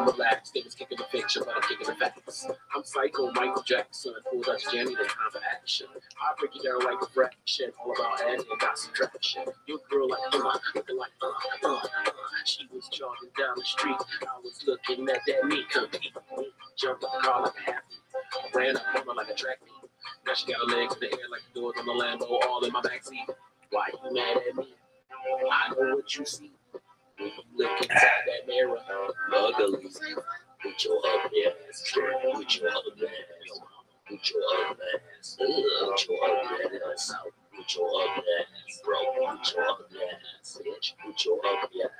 relax, they was kicking the picture, but I'm kicking the facts. I'm psycho, Michael Jackson, full Dutch Jamie, the time for action. I break it down like a fraction, all about adding and not subtraction. Your girl like, looking like, she was jogging down the street. I was looking at that me compete. Jumped up the car like a happy. Ran up on her like a track meet. Now she got her legs in the air like the doors on the Lambo, all in my backseat. Why you mad at me? I know what you see. When you look inside that mirror, ugly. With your ugly ass, with your ugly ass, with your ugly ass, with your ugly ass, with your ugly ass, bro, with your ugly ass, bitch, with your ugly ass,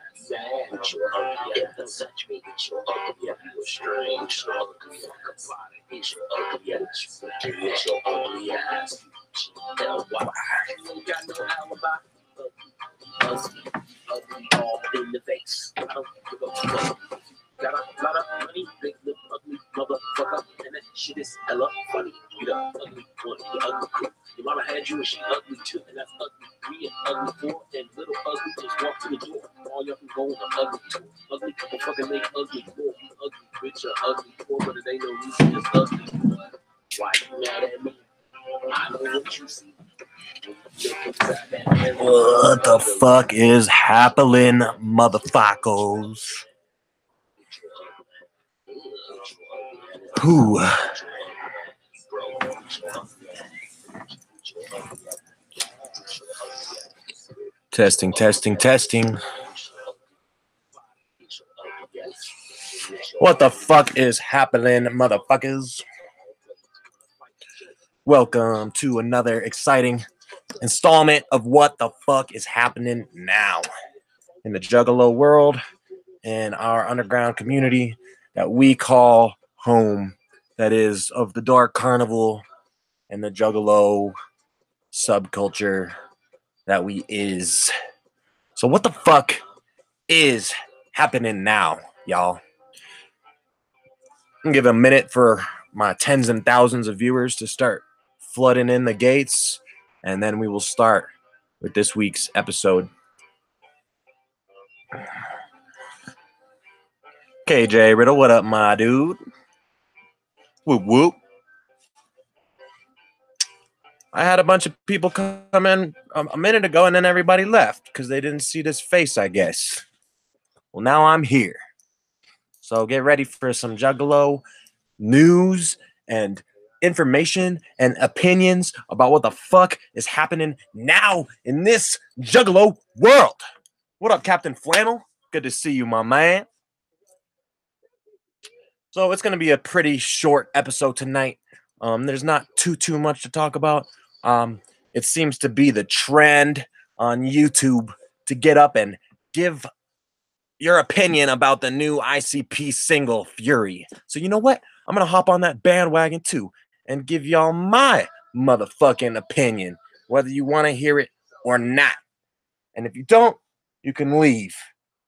with your ugly ass, don't touch me, with your ugly ass, you're strange, your ugly ass, with your ugly ass, with your ugly ass, L-Y, you ain't got no alibi. Ugly, all in the face. I don't give a fuck. Got a lot of money, big lip, ugly motherfucker, and that shit is hella funny. You the ugly one, the ugly crew. Your mama had you and she ugly too, and that's ugly 3 and ugly 4, and little ugly just walk to the door. All y'all can go on the ugly tour. Ugly couple fucking make ugly more. Ugly bitch or ugly poor, but it ain't no reason it's ugly. Why you mad at me? I know what you see. What the fuck is happening, motherfuckers? Who? Testing. What the fuck is happening, motherfuckers? Welcome to another exciting installment of What the Fuck is Happening Now in the Juggalo world, in our underground community that we call home, that is of the dark carnival and the Juggalo subculture that we is. So what the fuck is happening now, y'all? I'm gonna give a minute for my tens and thousands of viewers to start flooding in the gates, and then we will start with this week's episode. KJ Riddle, what up, my dude? Whoop whoop. I had a bunch of people come in a minute ago, and then everybody left because they didn't see this face, I guess. Well, now I'm here. So get ready for some Juggalo news and information and opinions about what the fuck is happening now in this Juggalo world. What up, Captain Flannel? Good to see you, my man. So it's going to be a pretty short episode tonight. There's not too much to talk about. It seems to be the trend on YouTube to get up and give your opinion about the new ICP single, Fury. So you know what? I'm going to hop on that bandwagon too and give y'all my motherfucking opinion, whether you want to hear it or not. And if you don't, you can leave,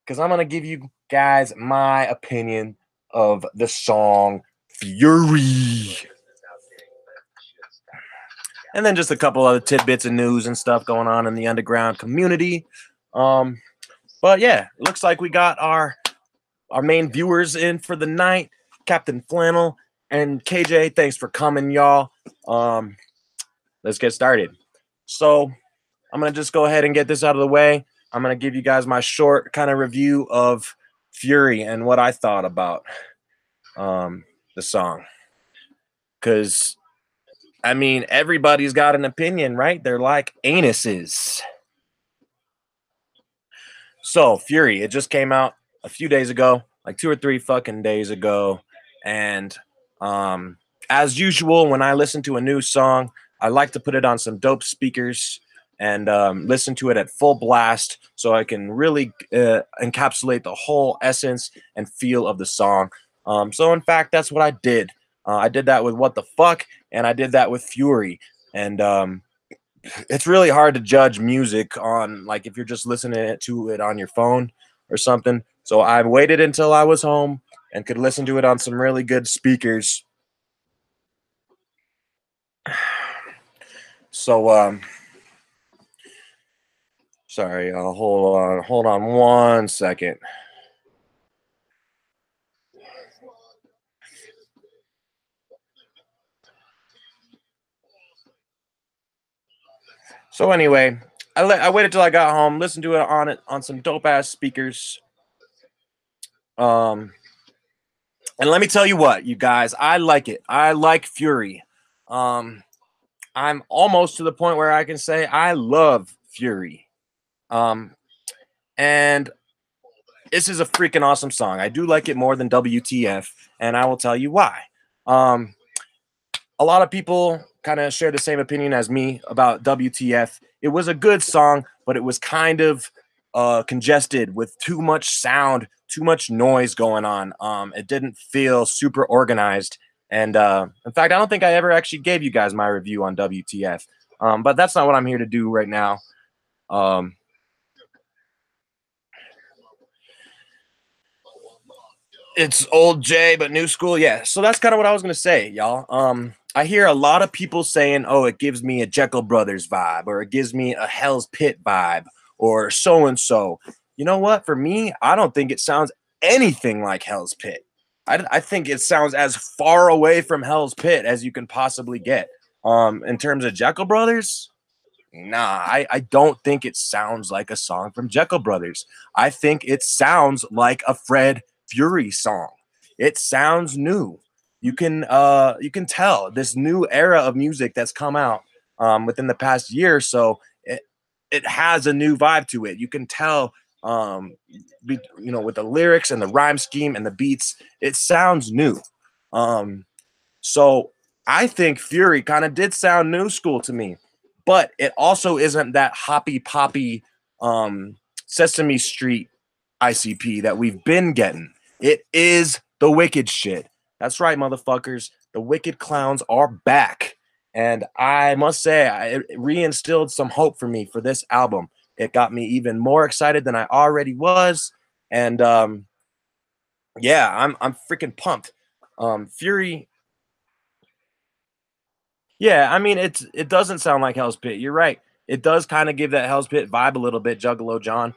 because I'm going to give you guys my opinion of the song Fury. And then just a couple other tidbits of news and stuff going on in the underground community. But yeah, it looks like we got our main viewers in for the night. Captain Flannel and KJ, thanks for coming, y'all. Let's get started. So I'm going to just go ahead and get this out of the way. I'm going to give you guys my short kind of review of Fury and what I thought about the song. Because, I mean, everybody's got an opinion, right? They're like anuses. So, Fury, it just came out a few days ago, like 2 or 3 fucking days ago. And as usual, when I listen to a new song, I like to put it on some dope speakers and listen to it at full blast so I can really encapsulate the whole essence and feel of the song. So, in fact, that's what I did. I did that with What the Fuck, and I did that with Fury. And it's really hard to judge music on, like, if you're just listening to it on your phone or something. So I waited until I was home and could listen to it on some really good speakers. So, sorry, hold on 1 second. So anyway, I waited till I got home, listened to it on some dope ass speakers. Um, and let me tell you what, you guys, I like it. I like Fury. Um, I'm almost to the point where I can say I love Fury. Um, and this is a freaking awesome song. I do like it more than WTF, and I will tell you why. Um, a lot of people kind of share the same opinion as me about WTF. It was a good song, but it was kind of congested with too much sound, too much noise going on. It didn't feel super organized. And in fact, I don't think I ever actually gave you guys my review on WTF. But that's not what I'm here to do right now. It's old Jay, but new school. Yeah. So that's kind of what I was going to say, y'all. I hear a lot of people saying, oh, it gives me a Jekyll Brothers vibe, or it gives me a Hell's Pit vibe, or so and so. You know what? For me, I don't think it sounds anything like Hell's Pit. I think it sounds as far away from Hell's Pit as you can possibly get. In terms of Jekyll Brothers, nah, I don't think it sounds like a song from Jekyll Brothers. I think it sounds like a Fred Fury song. It sounds new. You can tell this new era of music that's come out within the past year or so. It has a new vibe to it. You can tell with the lyrics and the rhyme scheme and the beats, it sounds new. So I think Fury kind of did sound new school to me, but it also isn't that hoppy poppy Sesame Street ICP that we've been getting. It is the wicked shit. That's right, motherfuckers. The wicked clowns are back. And I must say, it reinstilled some hope for me for this album. It got me even more excited than I already was. And yeah, I'm freaking pumped. Fury. Yeah, I mean it doesn't sound like Hell's Pit. You're right. It does kind of give that Hell's Pit vibe a little bit, Juggalo John.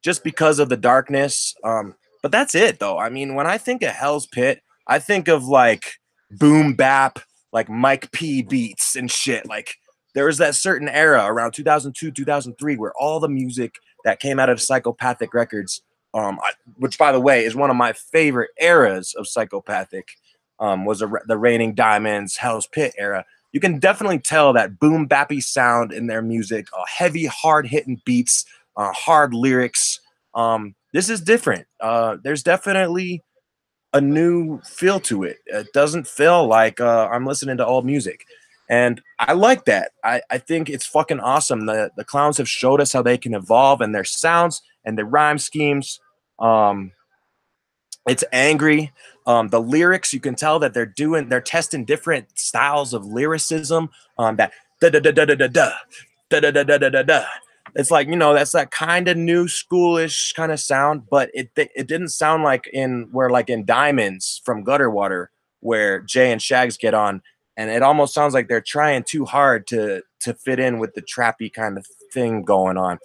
Just because of the darkness. But that's it though. I mean, when I think of Hell's Pit, I think of like boom bap, like Mike P beats and shit. Like there was that certain era around 2002, 2003 where all the music that came out of Psychopathic Records, which by the way is one of my favorite eras of Psychopathic, was the Raining Diamonds, Hell's Pit era. You can definitely tell that boom bappy sound in their music, heavy, hard hitting beats, hard lyrics. This is different. There's definitely a new feel to it. It doesn't feel like I'm listening to old music. And I like that. I think it's fucking awesome. The clowns have showed us how they can evolve in their sounds and their rhyme schemes. It's angry. The lyrics, you can tell that they're testing different styles of lyricism. That da da da da da da da da da da da da da. It's like, that's that kind of new schoolish kind of sound, but it didn't sound like in Diamonds from Gutter Water, where Jay and Shags get on, and it almost sounds like they're trying too hard to fit in with the trappy kind of thing going on.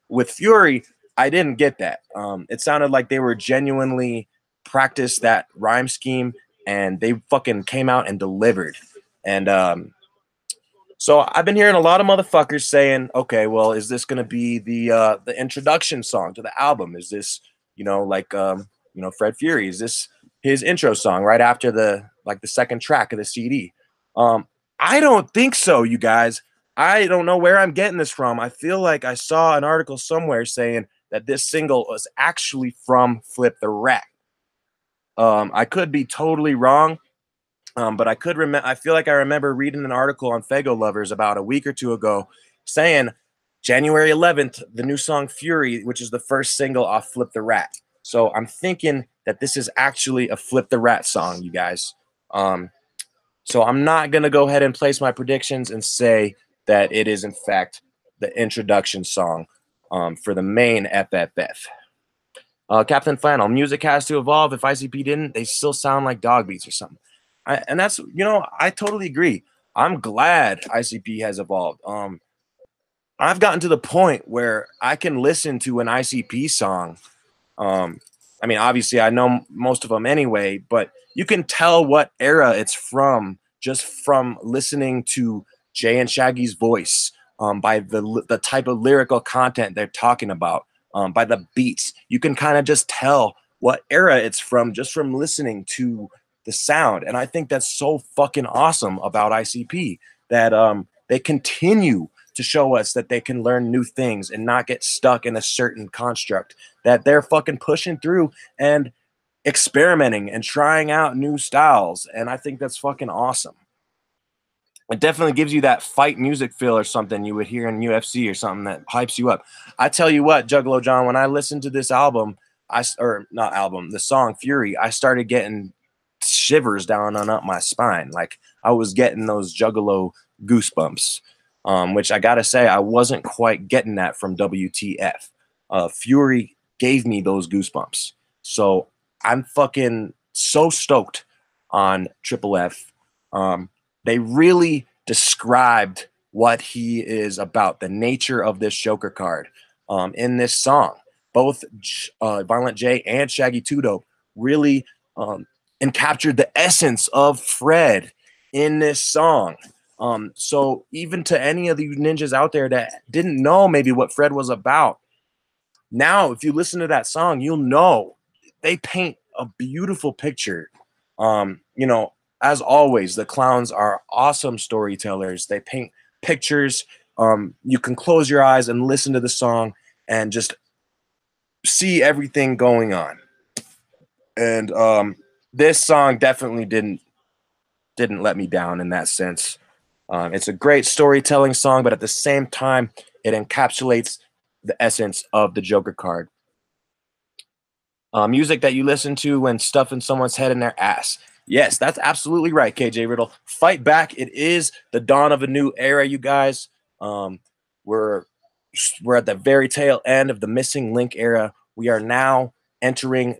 With Fury, I didn't get that. It sounded like they were genuinely practiced that rhyme scheme and they fucking came out and delivered. And so I've been hearing a lot of motherfuckers saying, okay, well, is this gonna be the introduction song to the album? Is this, Fred Fury? Is this his intro song right after the second track of the CD? I don't think so, you guys. I don't know where I'm getting this from. I feel like I saw an article somewhere saying that this single was actually from Flip the Rat. I could be totally wrong, but I could remember. I feel like I remember reading an article on Fago Lovers about a week or two ago saying January 11th, the new song Fury, which is the first single off Flip the Rat. So I'm thinking that this is actually a Flip the Rat song, you guys. So I'm not going to go ahead and place my predictions and say that it is, in fact, the introduction song for the main FFF. Captain Flannel, music has to evolve. If ICP didn't, they still sound like dog beats or something. And that's, I totally agree. I'm glad ICP has evolved. I've gotten to the point where I can listen to an ICP song I mean, obviously, I know most of them anyway, but you can tell what era it's from just from listening to Jay and Shaggy's voice, by the type of lyrical content they're talking about, by the beats. You can kind of just tell what era it's from just from listening to the sound. And I think that's so fucking awesome about ICP, that they continue to show us that they can learn new things and not get stuck in a certain construct, that they're fucking pushing through and experimenting and trying out new styles. And I think that's fucking awesome. It definitely gives you that fight music feel or something you would hear in UFC or something that hypes you up. I tell you what, Juggalo John, when I listened to this album, or not album, the song Fury, I started getting shivers down and up my spine. Like I was getting those Juggalo goosebumps, which I gotta say, I wasn't quite getting that from WTF. Fury gave me those goosebumps. So I'm fucking so stoked on Triple F. They really described what he is about, the nature of this Joker card, in this song. Both Violent J and Shaggy Two Dope really and captured the essence of Fred in this song. So even to any of you ninjas out there that didn't know maybe what Fred was about, now if you listen to that song, you'll know they paint a beautiful picture. You know, as always, the clowns are awesome storytellers. They paint pictures. You can close your eyes and listen to the song and just see everything going on. And this song definitely didn't let me down in that sense. It's a great storytelling song, but at the same time, it encapsulates the essence of the Joker card. Music that you listen to when stuffing someone's head in their ass. Yes, that's absolutely right, KJ Riddle. Fight back. It is the dawn of a new era, you guys. We're at the very tail end of the missing link era. We are now entering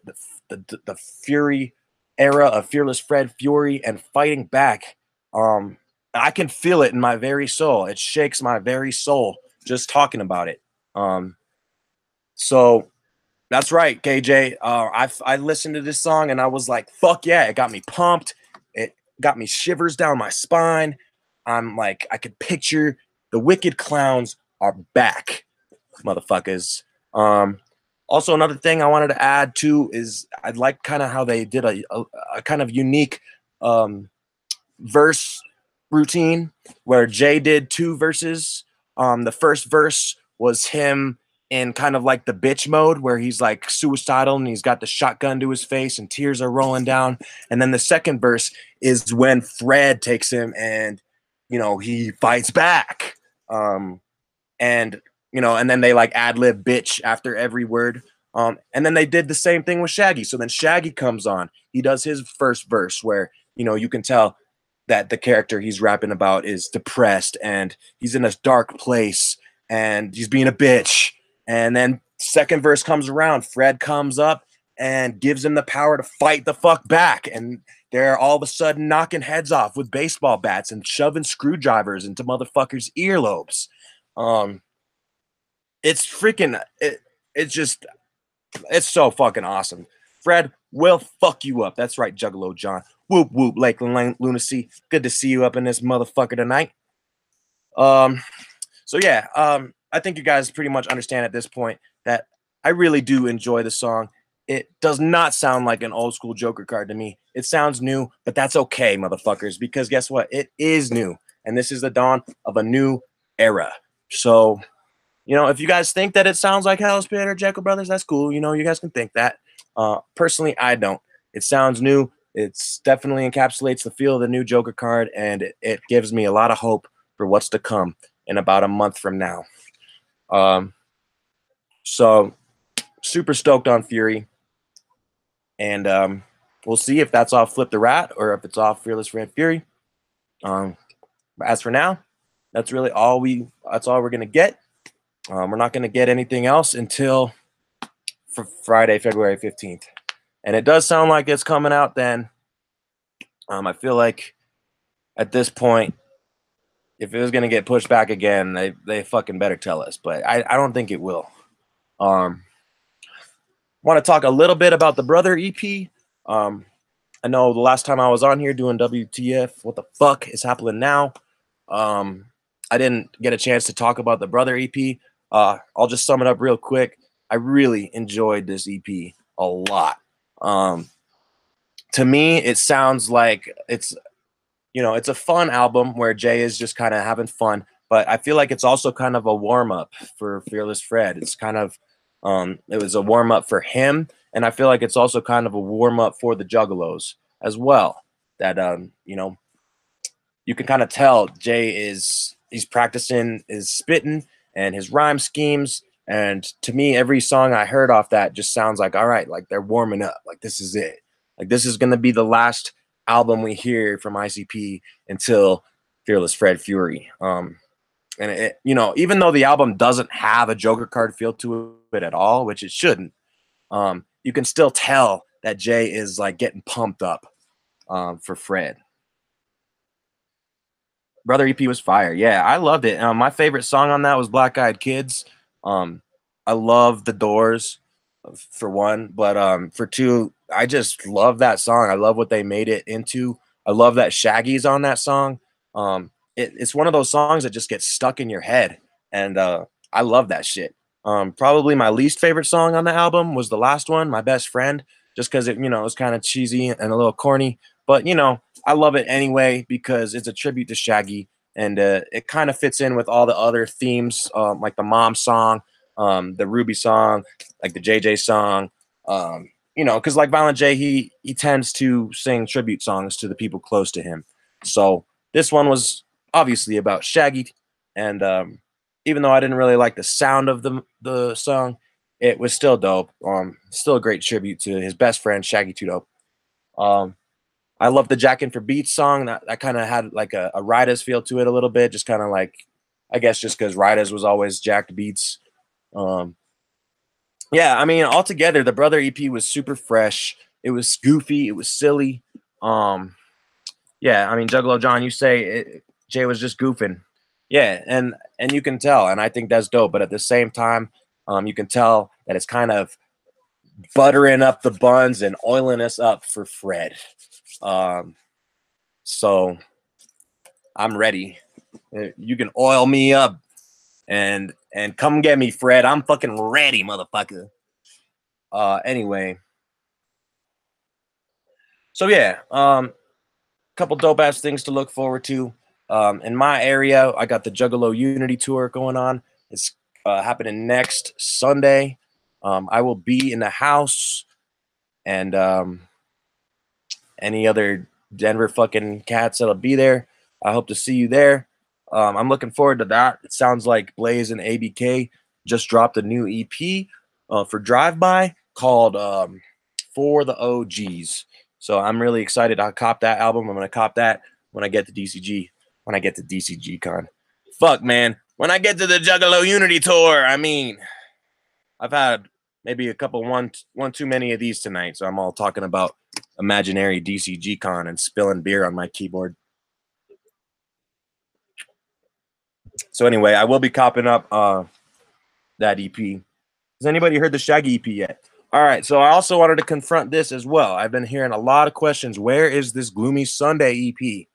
the Fury era of Fearless Fred Fury and fighting back. I can feel it in my very soul. It shakes my very soul just talking about it. So that's right, KJ. I listened to this song and I was like, fuck yeah, it got me pumped. It got me shivers down my spine. I'm like, I could picture the wicked clowns are back, motherfuckers. Also, another thing I wanted to add too is I'd like kind of how they did a kind of unique verse routine where Jay did two verses. The first verse was him in kind of like the bitch mode where he's like suicidal and he's got the shotgun to his face and tears are rolling down. And then the second verse is when Fred takes him and, you know, he fights back. And, you know, and then they like ad lib bitch after every word. And then they did the same thing with Shaggy. So then Shaggy comes on. He does his first verse where, you know, you can tell that the character he's rapping about is depressed and he's in a dark place and he's being a bitch. And then second verse comes around, Fred comes up and gives him the power to fight the fuck back. And they're all of a sudden knocking heads off with baseball bats and shoving screwdrivers into motherfuckers' earlobes. It's freaking, it's so fucking awesome. Fred will fuck you up. That's right, Juggalo John. Whoop whoop, Lakeland Lunacy. Good to see you up in this motherfucker tonight. So yeah, I think you guys pretty much understand at this point that I really do enjoy the song. It does not sound like an old school Joker card to me. It sounds new, but that's okay, motherfuckers, because guess what? It is new, and this is the dawn of a new era. So, you know, if you guys think that it sounds like Hell's Pit or Jekyll Brothers, that's cool. You know, you guys can think that. Personally, I don't. It sounds new. It's definitely encapsulates the feel of the new Joker card, and it gives me a lot of hope for what's to come in about a month from now. So super stoked on Fury, and we'll see if that's off Flip the Rat or if it's off Fearless Fred Fury. As for now, that's really all we're gonna get. We're not gonna get anything else until for Friday, February 15th, and it does sound like it's coming out then. I feel like at this point, if it was gonna get pushed back again, they fucking better tell us, but I don't think it will. Want to talk a little bit about the Brother EP. I know the last time I was on here doing WTF, what the fuck is happening now? I didn't get a chance to talk about the Brother EP. I'll just sum it up real quick. I really enjoyed this EP a lot. To me, it sounds like it's a fun album where Jay is just kind of having fun, but I feel like it's also kind of a warm up for Fearless Fred. It's kind of it was a warm up for him, and I feel like it's also kind of a warm up for the Juggalos as well. That you can kind of tell Jay he's practicing his spitting and his rhyme schemes. And to me, every song I heard off that just sounds like, all right, like they're warming up. Like this is it. Like this is gonna be the last album we hear from ICP until Fearless Fred Fury. And even though the album doesn't have a Joker card feel to it at all, which it shouldn't, you can still tell that Jay is like getting pumped up for Fred. Brother EP was fire. Yeah, I loved it. My favorite song on that was Black Eyed Kids. I love The Doors for one, but for two, I just love that song. I love what they made it into. I love that Shaggy's on that song. It's one of those songs that just gets stuck in your head, and I love that shit. Probably my least favorite song on the album was the last one, My Best Friend, just because it was kind of cheesy and a little corny. But I love it anyway because it's a tribute to Shaggy, and it kind of fits in with all the other themes, like the Mom song, the Ruby song, like the JJ song. Because like Violent J, he tends to sing tribute songs to the people close to him. So this one was obviously about Shaggy, and even though I didn't really like the sound of the song, it was still dope. Still a great tribute to his best friend Shaggy Two Dope. I love the Jackin' for Beats song. That kind of had like a Riders feel to it a little bit, just kind of like, I guess just because Riders was always jacked beats. Yeah, I mean, altogether, the Brother EP was super fresh. It was goofy. It was silly. Yeah, I mean, Juggalo John, you say Jay was just goofing. Yeah, and you can tell, and I think that's dope. But at the same time, you can tell that it's kind of buttering up the buns and oiling us up for Fred. So I'm ready. You can oil me up and come get me, Fred. I'm fucking ready, motherfucker. Anyway. So yeah, couple dope ass things to look forward to. In my area, I got the Juggalo Unity Tour going on. It's happening next Sunday. I will be in the house, and any other Denver fucking cats that'll be there. I hope to see you there. I'm looking forward to that. It sounds like Blaze and ABK just dropped a new EP for Drive By called For the OGs. So I'm really excited. I'll cop that album. I'm gonna cop that when I get to DCG. When I get to DCG Con. Fuck, man. When I get to the Juggalo Unity Tour, I mean, I've had maybe a couple one too many of these tonight. So I'm all talking about imaginary DCG Con and spilling beer on my keyboard. So anyway, I will be copping up that EP. Has anybody heard the Shaggy EP yet? All right, so I also wanted to confront this as well. I've been hearing a lot of questions. Where is this Gloomy Sunday EP?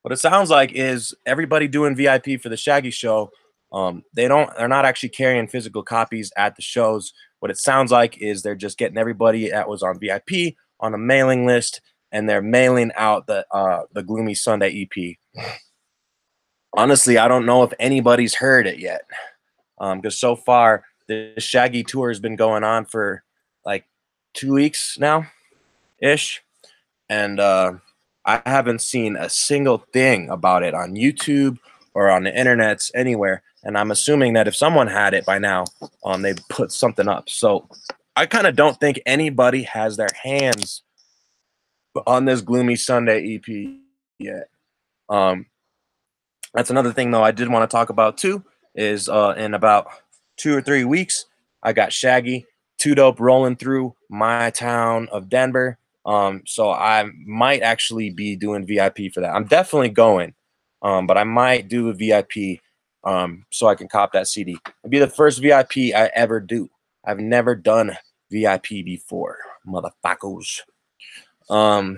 What it sounds like is everybody doing VIP for the Shaggy show. They're not actually carrying physical copies at the shows. What it sounds like is they're just getting everybody that was on VIP on a mailing list, and they're mailing out the Gloomy Sunday EP. Honestly, I don't know if anybody's heard it yet, because so far the Shaggy tour has been going on for like 2 weeks now, ish, and I haven't seen a single thing about it on YouTube or on the internets anywhere. And I'm assuming that if someone had it by now, they put something up. So I kind of don't think anybody has their hands on this Gloomy Sunday EP yet. That's another thing, though, I did want to talk about, too, is in about 2 or 3 weeks, I got Shaggy, Two Dope rolling through my town of Denver. So I might actually be doing VIP for that. I'm definitely going, but I might do a VIP so I can cop that CD. It'd be the first VIP I ever do. I've never done VIP before, motherfuckers. I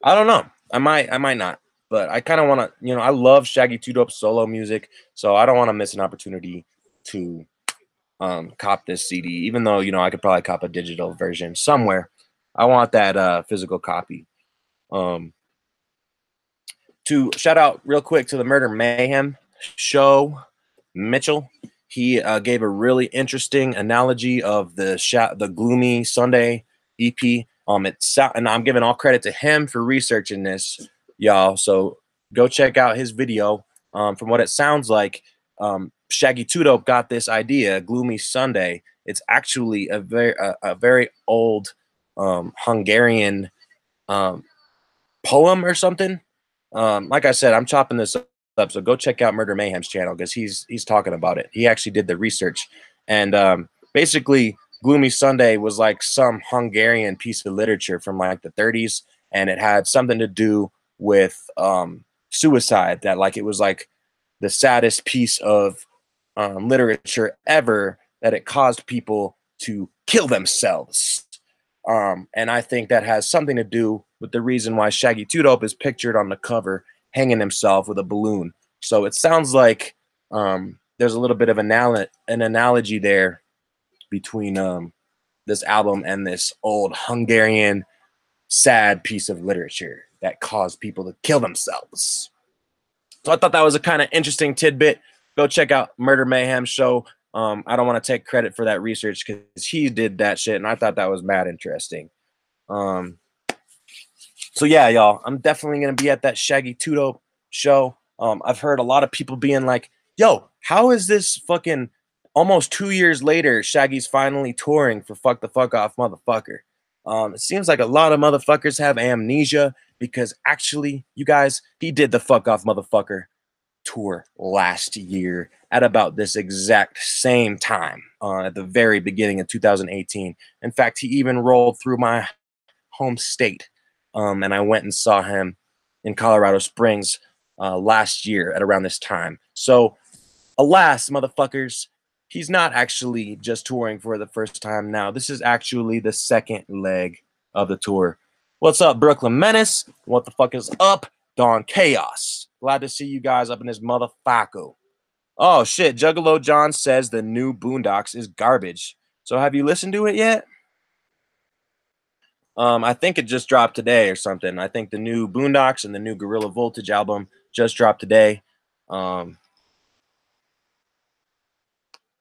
don't know. I might not, but I kind of want to. I love Shaggy 2 Dope solo music, so I don't want to miss an opportunity to cop this CD. Even though I could probably cop a digital version somewhere, I want that physical copy. To shout out real quick to the Murder Mayhem show, Mitchell. He gave a really interesting analogy of the Gloomy Sunday EP. And I'm giving all credit to him for researching this, y'all. So go check out his video. From what it sounds like, Shaggy 2 Dope got this idea, Gloomy Sunday. It's actually a very old Hungarian poem or something. Like I said, I'm chopping this up, so go check out Murder Mayhem's channel because he's talking about it. He actually did the research, and basically, Gloomy Sunday was like some Hungarian piece of literature from like the 30s, and it had something to do with suicide. That like it was like the saddest piece of literature ever. That it caused people to kill themselves. And I think that has something to do with the reason why Shaggy 2 Dope is pictured on the cover hanging himself with a balloon. So it sounds like there's a little bit of an analogy there between this album and this old Hungarian sad piece of literature that caused people to kill themselves. So I thought that was a kind of interesting tidbit. Go check out Murder Mayhem show. I don't want to take credit for that research because he did that shit, and I thought that was mad interesting. So yeah, y'all, I'm definitely gonna be at that Shaggy 2 Dope show. I've heard a lot of people being like, "Yo, how is this fucking almost 2 years later? Shaggy's finally touring for Fuck the Fuck Off, motherfucker." It seems like a lot of motherfuckers have amnesia because actually, you guys, he did the Fuck Off, motherfucker tour last year at about this exact same time, at the very beginning of 2018. In fact, he even rolled through my home state, and I went and saw him in Colorado Springs last year at around this time. So, alas, motherfuckers, he's not actually just touring for the first time now. This is actually the second leg of the tour. What's up, Brooklyn Menace? What the fuck is up, Dawn Chaos? Glad to see you guys up in this motherfucker. Oh shit, Juggalo John says the new Boondocks is garbage. So have you listened to it yet? I think it just dropped today or something. I think the new Boondocks and the new Gorilla Voltage album just dropped today.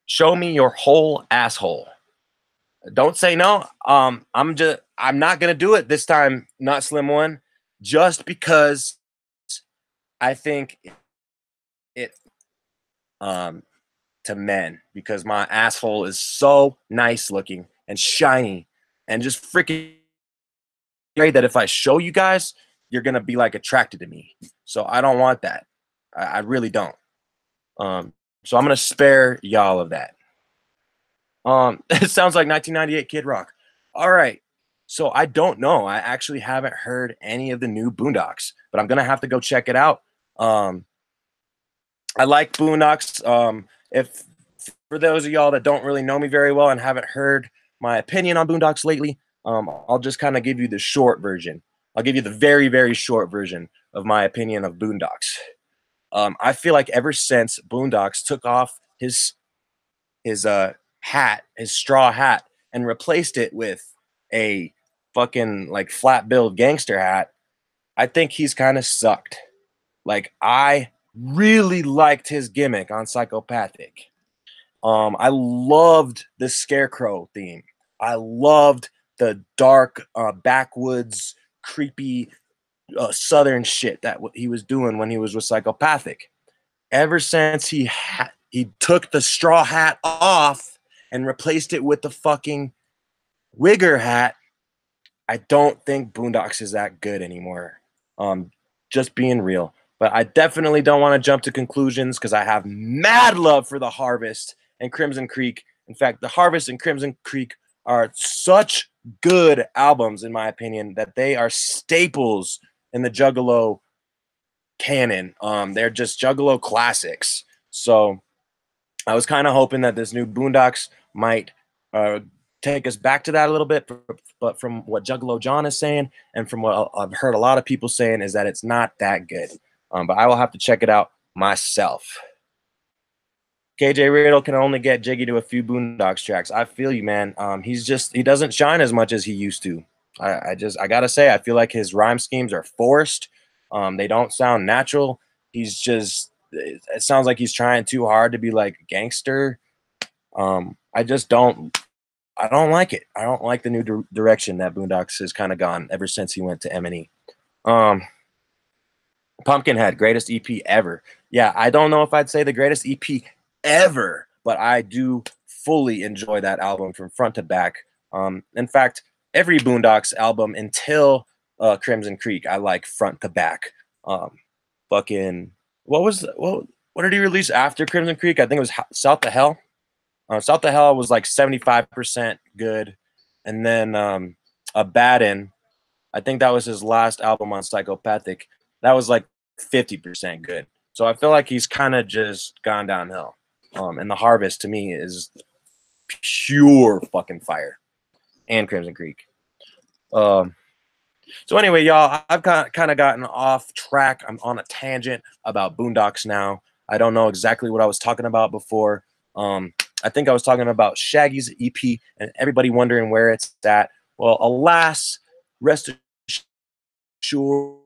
Show me your whole asshole. Don't say no. I'm not gonna do it this time, not Slim One, just because I think it to men, because my asshole is so nice looking and shiny and just freaking great that if I show you guys, you're gonna be like attracted to me. So I don't want that. I really don't. So I'm gonna spare y'all of that. It sounds like 1998 Kid Rock. All right. So I don't know. I actually haven't heard any of the new Boondocks, but I'm gonna have to go check it out. I like Boondocks. If for those of y'all that don't really know me very well and haven't heard my opinion on Boondocks lately, I'll just kind of give you the short version. I'll give you the very, very short version of my opinion of Boondocks. I feel like ever since Boondocks took off his hat, his straw hat, and replaced it with a fucking like flat billed gangster hat, I think he's kind of sucked. Like I really liked his gimmick on Psychopathic. I loved the Scarecrow theme. I loved the dark, backwoods, creepy, southern shit that he was doing when he was with Psychopathic. Ever since he took the straw hat off and replaced it with the fucking wigger hat, I don't think Boondocks is that good anymore. Just being real. But I definitely don't want to jump to conclusions because I have mad love for The Harvest and Crimson Creek. In fact, The Harvest and Crimson Creek are such good albums, in my opinion, that they are staples in the Juggalo canon. They're just Juggalo classics. So I was kind of hoping that this new Boondocks might take us back to that a little bit, but from what Juggalo John is saying and from what I've heard a lot of people saying is that it's not that good. But I will have to check it out myself. KJ Riddle can only get jiggy to a few Boondocks tracks. I feel you, man. He doesn't shine as much as he used to. I gotta say, I feel like his rhyme schemes are forced. They don't sound natural. It sounds like he's trying too hard to be like a gangster. I just don't like it. I don't like the new direction that Boondocks has kind of gone ever since he went to M&E. Pumpkinhead, greatest EP ever. Yeah, I don't know if I'd say the greatest EP ever, but I do fully enjoy that album from front to back. In fact, every Boondocks album until Crimson Creek, I like front to back. Fucking what did he release after Crimson Creek? I think it was South to Hell. South to Hell was like 75% good, and then A Baddin', I think that was his last album on Psychopathic. That was like 50% good. So I feel like he's kind of just gone downhill. And The Harvest to me is pure fucking fire. And Crimson Creek. So anyway, y'all, I've kind of gotten off track. I'm on a tangent about Boondocks now. I don't know exactly what I was talking about before. I think I was talking about Shaggy's EP and everybody wondering where it's at. Well, alas, rest assured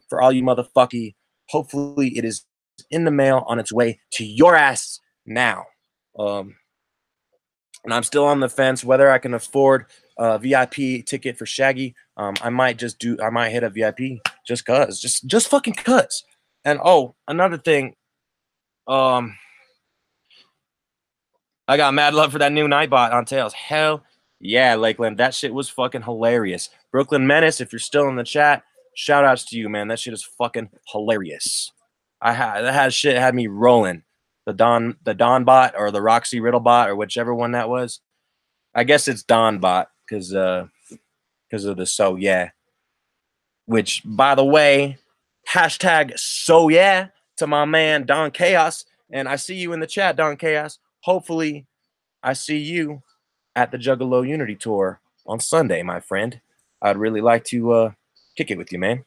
for all you motherfucky, hopefully it is in the mail on its way to your ass now. And I'm still on the fence whether I can afford a VIP ticket for Shaggy. I might hit a VIP just cause, just fucking cause. And oh, another thing, I got mad love for that new Nightbot on Tails. Hell yeah, Lakeland, that shit was fucking hilarious. Brooklyn Menace, if you're still in the chat, shout outs to you, man. That shit is fucking hilarious. Shit had me rolling. The Don bot or the Roxy Riddle bot or whichever one that was. I guess it's Don bot because of the so yeah. Which, by the way, hashtag so yeah to my man Don Chaos. And I see you in the chat, Don Chaos. Hopefully, I see you at the Juggalo Unity Tour on Sunday, my friend. I'd really like to kick it with you, man.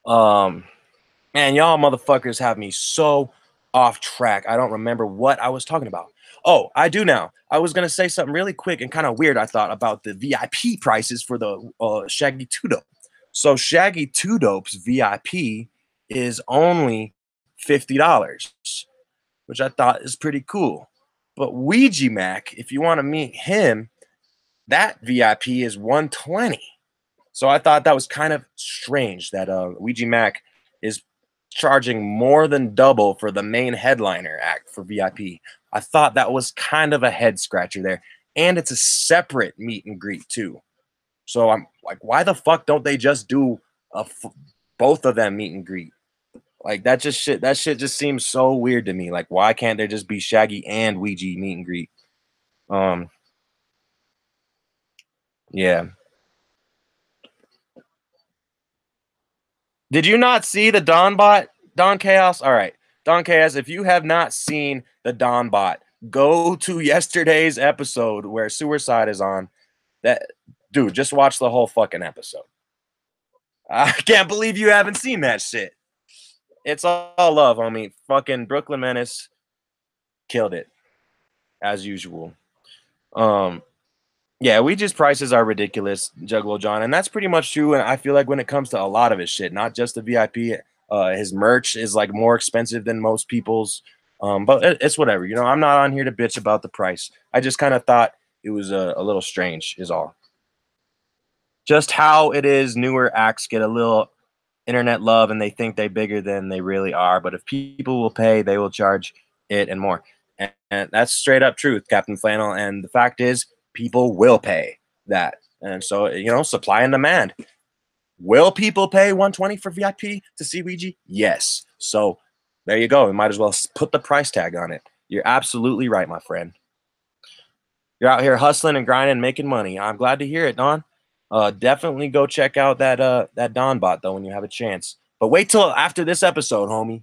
Man, y'all motherfuckers have me so off track. I don't remember what I was talking about. Oh, I do now. I was going to say something really quick and kind of weird, I thought, about the VIP prices for the Shaggy 2 Dope. So Shaggy 2 Dope's VIP is only $50, which I thought is pretty cool. But Ouija Mac, if you want to meet him, that VIP is $120. So I thought that was kind of strange that Ouija Mac is charging more than double for the main headliner act for VIP. I thought that was kind of a head scratcher there. And it's a separate meet and greet too. So I'm like, why the fuck don't they just do both of them meet and greet? Like that shit just seems so weird to me. Like, why can't there just be Shaggy and Ouija meet and greet? Yeah. Did you not see the Don bot, Don Chaos? All right, Don Chaos, if you have not seen the Don bot, go to yesterday's episode where Suicide is on. That dude, just watch the whole fucking episode. I can't believe you haven't seen that shit. It's all love, homie. Fucking Brooklyn Menace killed it as usual. Yeah, Ouija's prices are ridiculous, Juggalo John, and that's pretty much true. And I feel like when it comes to a lot of his shit, not just the VIP, his merch is like more expensive than most people's. But it's whatever, you know. I'm not on here to bitch about the price. I just kind of thought it was a little strange, is all. Just how it is, newer acts get a little internet love, and they think they're bigger than they really are. But if people will pay, they will charge it and more. And that's straight up truth, Captain Flannel. And the fact is, people will pay that. And so, you know, supply and demand. Will people pay $120 for VIP to see Ouija? Yes. So there you go. You might as well put the price tag on it. You're absolutely right, my friend. You're out here hustling and grinding, making money. I'm glad to hear it, Don. Definitely go check out that Don bot though when you have a chance. But wait till after this episode, homie.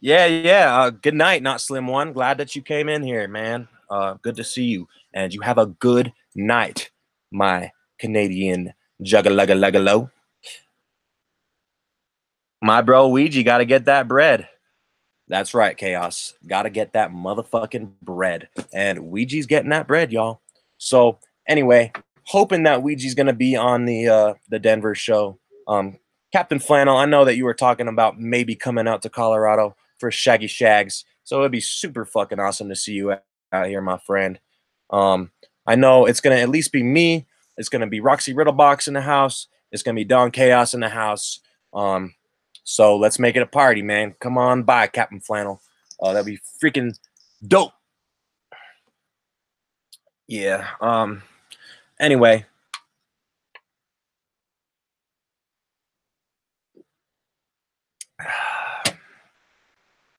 Yeah. Good night, not Slim One. Glad that you came in here, man. Good to see you, and you have a good night, my Canadian juggalo. My bro Ouija, got to get that bread. That's right, Chaos. Got to get that motherfucking bread, and Ouija's getting that bread, y'all. So anyway, hoping that Ouija's gonna be on the Denver show. Captain Flannel, I know that you were talking about maybe coming out to Colorado for Shaggy Shags, so it'd be super fucking awesome to see you out here, my friend. I know it's gonna at least be me. It's gonna be Roxy Riddlebox in the house. It's gonna be Don Chaos in the house. So let's make it a party, man. Come on by, Captain Flannel. That'd be freaking dope. Yeah. Anyway.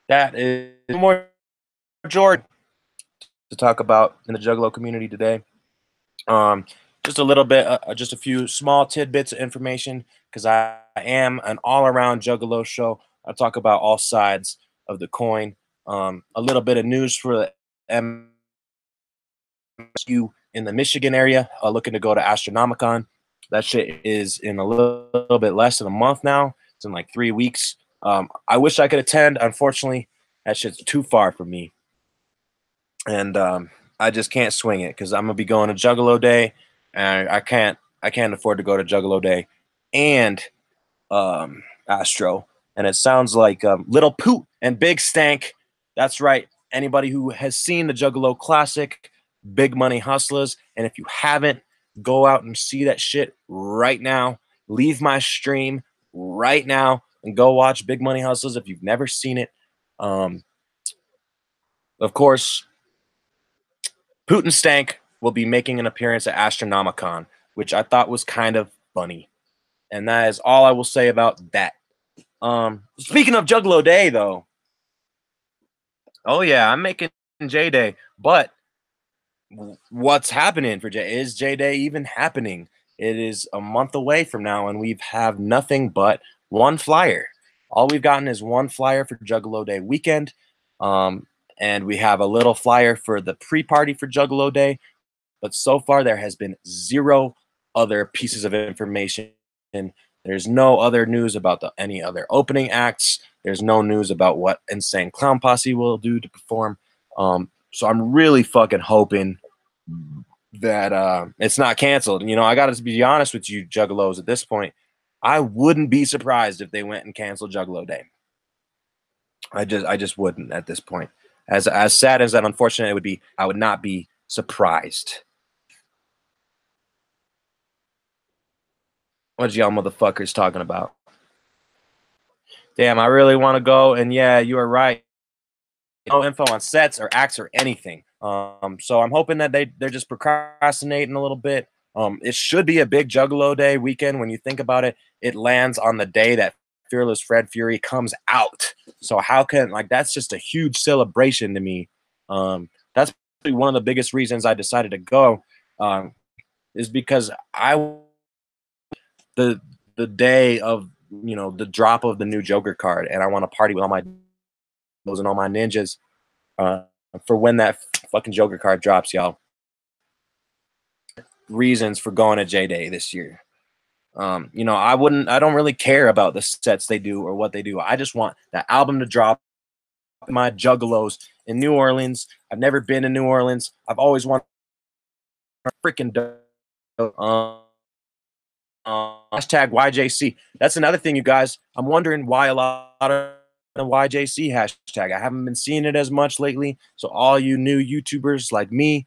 That is more Jordan to talk about in the Juggalo community today. Just a little bit, just a few small tidbits of information, because I am an all-around Juggalo show. I talk about all sides of the coin. A little bit of news for the MSU in the Michigan area, looking to go to Astronomicon. That shit is in a little bit less than a month now. It's in like 3 weeks. I wish I could attend. Unfortunately, that shit's too far from me, and I just can't swing it because I'm gonna be going to Juggalo Day, and I can't afford to go to Juggalo Day and Astro. And it sounds like Little Poot and Big Stank. That's right. Anybody who has seen the Juggalo Classic, Big Money Hustlers, and if you haven't, go out and see that shit right now. Leave my stream right now and go watch Big Money Hustlers if you've never seen it. Of course, Poot and Stank will be making an appearance at Astronomicon, which I thought was kind of funny. And that is all I will say about that. Speaking of Juggalo Day, though. Oh, yeah, I'm making J Day. But what's happening for J? Is J Day even happening? It is a month away from now, and we have nothing but one flyer. All we've gotten is one flyer for Juggalo Day weekend. And we have a little flyer for the pre-party for Juggalo Day. But so far, there has been zero other pieces of information. There's no other news about any other opening acts. There's no news about what Insane Clown Posse will do to perform. So I'm really fucking hoping that it's not canceled. You know, I got to be honest with you, Juggalos, at this point. I wouldn't be surprised if they went and canceled Juggalo Day. I just wouldn't at this point. As sad as that unfortunate it would be, I would not be surprised. What y'all motherfuckers talking about? Damn, I really want to go, and yeah, you are right. No info on sets or acts or anything. So I'm hoping that they're just procrastinating a little bit. It should be a big Juggalo Day weekend. When you think about it, it lands on the day that Fearless Fred Fury comes out. So how can, like, that's just a huge celebration to me. That's one of the biggest reasons I decided to go, is because the day of, you know, the drop of the new Joker card, and I want to party with all my and all my ninjas for when that fucking Joker card drops, y'all. Reasons for going to J Day this year. You know, I don't really care about the sets they do or what they do. I just want that album to drop. My Juggalos in New Orleans. I've never been to New Orleans. I've always wanted freaking hashtag YJC. That's another thing, you guys. I'm wondering why a lot of the YJC hashtag. I haven't been seeing it as much lately. So all you new YouTubers like me,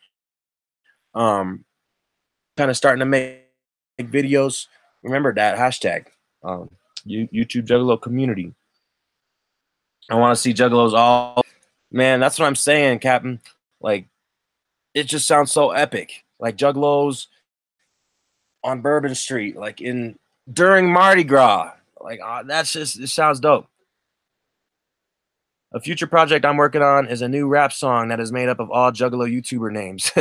kind of starting to make videos, remember that hashtag. YouTube Juggalo community. I want to see Juggalos all. Man, that's what I'm saying, Captain. Like, it just sounds so epic. Like Juggalos on Bourbon Street, like during Mardi Gras. Like, that's just, it sounds dope. A future project I'm working on is a new rap song that is made up of all Juggalo YouTuber names.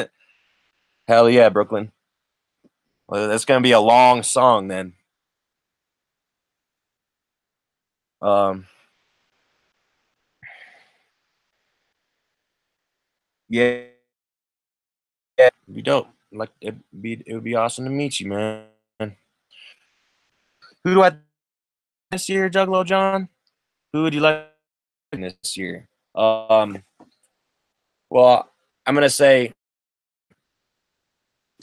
Hell yeah, Brooklyn. Well, that's gonna be a long song then. Um, yeah, it'd be dope. Like it would be awesome to meet you, man. Who do I this year, Juggalo John? Who would you like this year? Well, I'm gonna say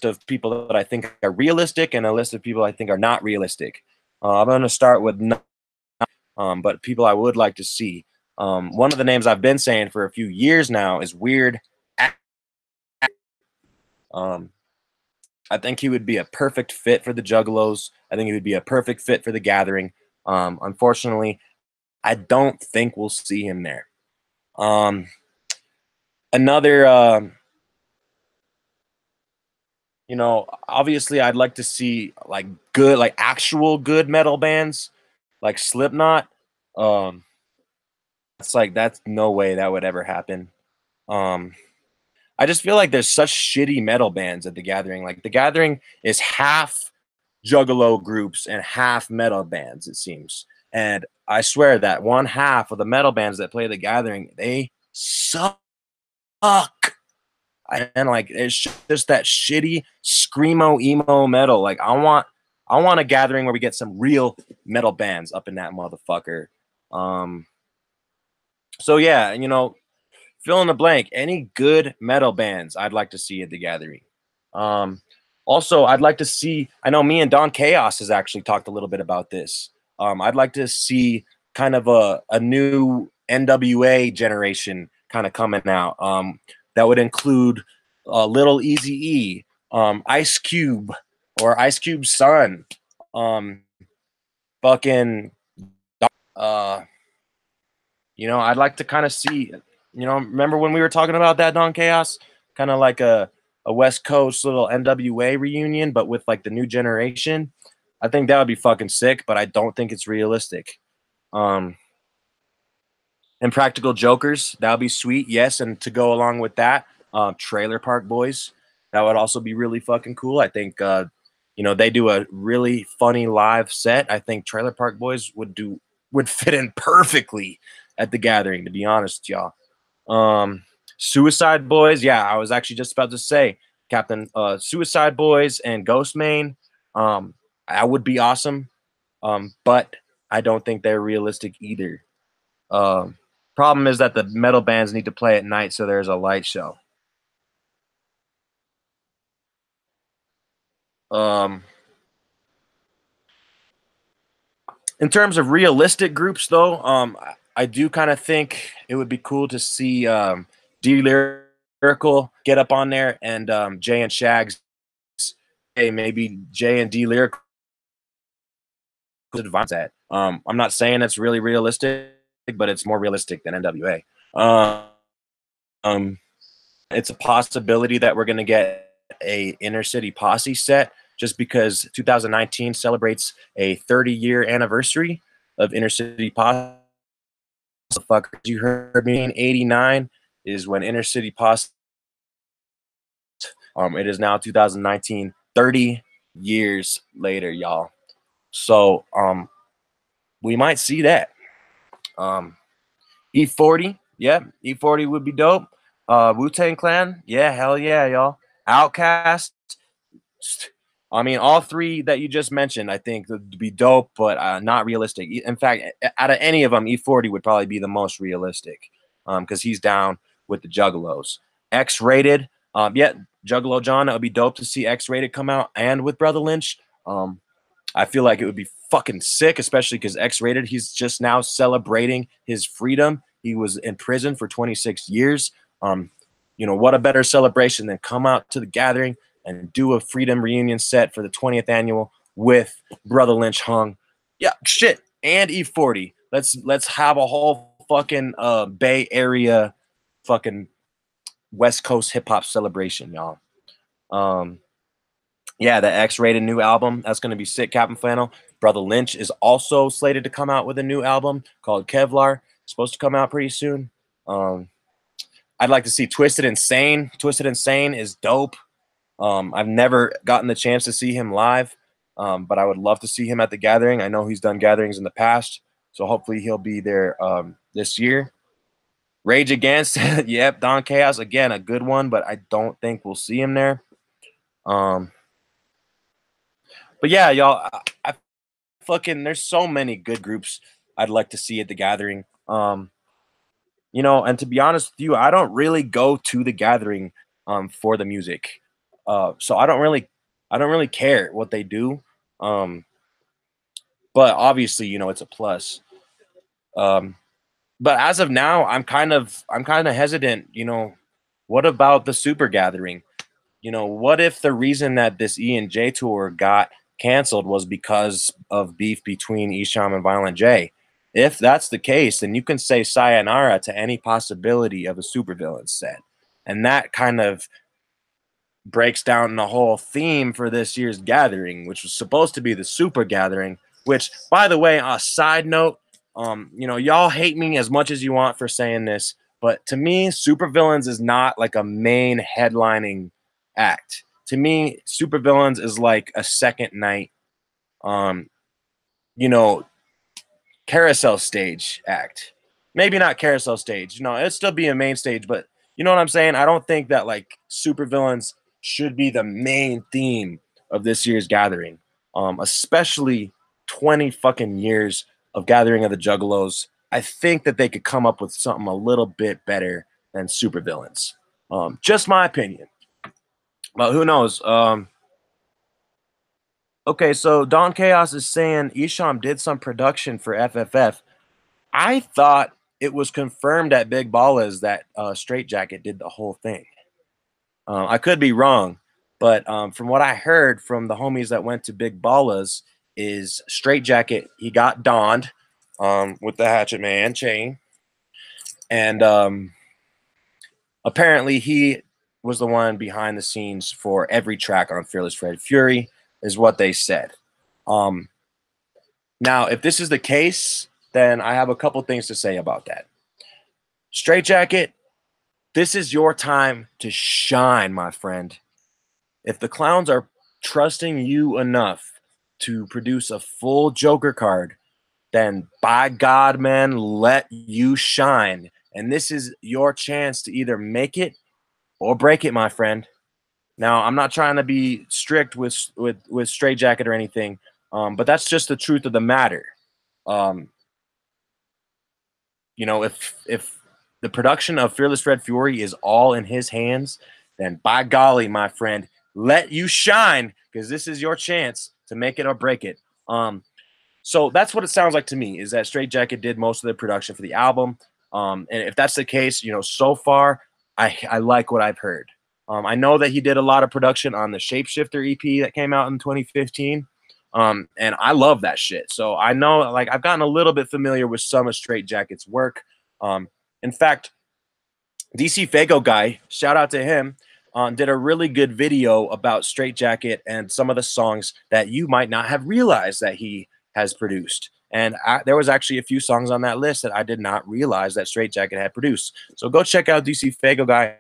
of people that I think are realistic and a list of people I think are not realistic. I'm gonna start with but people I would like to see. One of the names I've been saying for a few years now is Weird. Um, I think he would be a perfect fit for the Juggalos. I think he would be a perfect fit for the Gathering. Unfortunately, I don't think we'll see him there. Another, obviously, I'd like to see like good, like actual good metal bands, like Slipknot. Um, that's no way that would ever happen. Um, I just feel like there's such shitty metal bands at the Gathering. Like the Gathering is half Juggalo groups and half metal bands, it seems. And I swear that one half of the metal bands that play the Gathering, they suck. And like it's just that shitty screamo emo metal. Like I want a Gathering where we get some real metal bands up in that motherfucker. Um, so yeah, fill in the blank. Any good metal bands I'd like to see at the Gathering. Um, Also, I'd like to see. I know me and Don Chaos has actually talked a little bit about this. I'd like to see kind of a new NWA generation kind of coming out. That would include Little Easy E, Ice Cube, or Ice Cube's son, um, fucking. Uh, I'd like to kind of see, remember when we were talking about that, Don Chaos? Kind of like a West Coast little NWA reunion, but with like the new generation. I think that would be fucking sick, but I don't think it's realistic. Um, and Practical Jokers, that would be sweet. Yes, and to go along with that, Trailer Park Boys, that would also be really fucking cool. I think, they do a really funny live set. I think Trailer Park Boys would fit in perfectly at the Gathering, to be honest, y'all. Suicide Boys, yeah, I was actually just about to say Captain Suicide Boys and Ghost Main. That would be awesome. But I don't think they're realistic either. Um, Problem is that the metal bands need to play at night, so there's a light show. Um, in terms of realistic groups, though, I do kind of think it would be cool to see D Lyrical get up on there and Jay and Shags. Hey, maybe Jay and D Lyrical advance that. I'm not saying it's really realistic, but it's more realistic than NWA. Um, it's a possibility that we're going to get a inner city posse set just because 2019 celebrates a 30-year anniversary of inner city posse. Fuckers, you heard me in 89 is when inner city posse. It is now 2019, 30 years later, y'all. So we might see that. E40, yeah, E40 would be dope. Wu-Tang Clan, yeah, hell yeah, y'all. Outcast, I mean, all three that you just mentioned, I think would be dope, but not realistic. In fact, out of any of them, E40 would probably be the most realistic, because he's down with the Juggalos. X-Rated, yeah, Juggalo John, it would be dope to see X-Rated come out and with Brother Lynch. I feel like it would be fucking sick, especially because X-Rated, he's just now celebrating his freedom. He was in prison for 26 years. What a better celebration than come out to the Gathering and do a freedom reunion set for the 20th annual with Brother Lynch hung. Yeah, shit. And E40. Let's have a whole fucking Bay Area fucking West Coast hip hop celebration, y'all. Yeah, the X-Rated new album, that's going to be sick, Captain Flannel. Brother Lynch is also slated to come out with a new album called Kevlar. It's supposed to come out pretty soon. I'd like to see Twisted Insane. Twisted Insane is dope. I've never gotten the chance to see him live, but I would love to see him at the Gathering. I know he's done gatherings in the past, So hopefully he'll be there this year. Rage Against, yep, Don Chaos again, a good one, but I don't think we'll see him there. But yeah, y'all, I fucking there's so many good groups I'd like to see at the gathering. You know, and to be honest with you, I don't really go to the gathering for the music. So I don't really care what they do. Um, but obviously, you know, it's a plus. Um, but as of now, I'm kind of hesitant, you know, what about the super gathering? You know, what if the reason that this E and J tour got canceled was because of beef between Isham and Violent J? If that's the case, then you can say sayonara to any possibility of a supervillain set. And that kind of breaks down the whole theme for this year's gathering, which was supposed to be the super gathering, which, by the way, a side note, you know, y'all hate me as much as you want for saying this, but to me, supervillains is not like a main headlining act. To me, supervillains is like a second night, um, you know, carousel stage act. Maybe not carousel stage. You know, it'd still be a main stage, but you know what I'm saying? I don't think that like supervillains should be the main theme of this year's gathering. Especially 20 fucking years of gathering of the Juggalos. I think that they could come up with something a little bit better than supervillains. Just my opinion. But who knows? Okay, so Don Chaos is saying Isham did some production for FFF. I thought it was confirmed at Big Ballas that Straight Jacket did the whole thing. I could be wrong, but from what I heard from the homies that went to Big Ballas, is Straight Jacket he got donned with the Hatchet Man chain, and apparently he was the one behind the scenes for every track on Fearless Fred Fury, is what they said. Now, if this is the case, then I have a couple things to say about that. Straight Jacket, this is your time to shine, my friend. If the clowns are trusting you enough to produce a full Joker card, then by God, man, let you shine. And this is your chance to either make it or break it, my friend. Now, I'm not trying to be strict with Straight Jacket or anything, but that's just the truth of the matter. Um, you know, if the production of Fearless Red Fury is all in his hands, then by golly, my friend, let you shine, because this is your chance to make it or break it. So that's what it sounds like to me, is that Straight Jacket did most of the production for the album. And if that's the case, you know, so far, I like what I've heard. I know that he did a lot of production on the Shapeshifter EP that came out in 2015. And I love that shit. So I know, like, I've gotten a little bit familiar with some of Straight Jacket's work. In fact, DC Fago guy, shout out to him, did a really good video about Straight Jacket and some of the songs that you might not have realized that he has produced. And there was actually a few songs on that list that I did not realize that Straight Jacket had produced. So go check out DC Fago guy.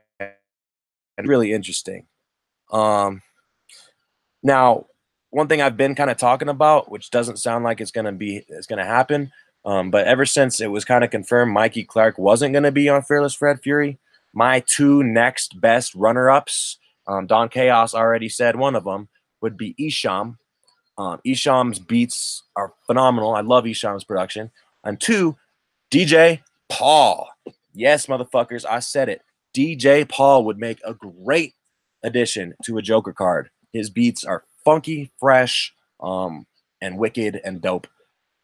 It's really interesting. Now, one thing I've been kind of talking about, which doesn't sound like it's gonna happen, but ever since it was kind of confirmed Mikey Clark wasn't gonna be on Fearless Fred Fury, my two next best runner-ups, Don Chaos already said one of them, would be Isham. Isham's beats are phenomenal. I love Isham's production. And two, DJ Paul. Yes, motherfuckers, I said it. DJ Paul would make a great addition to a Joker card. His beats are funky, fresh, and wicked and dope.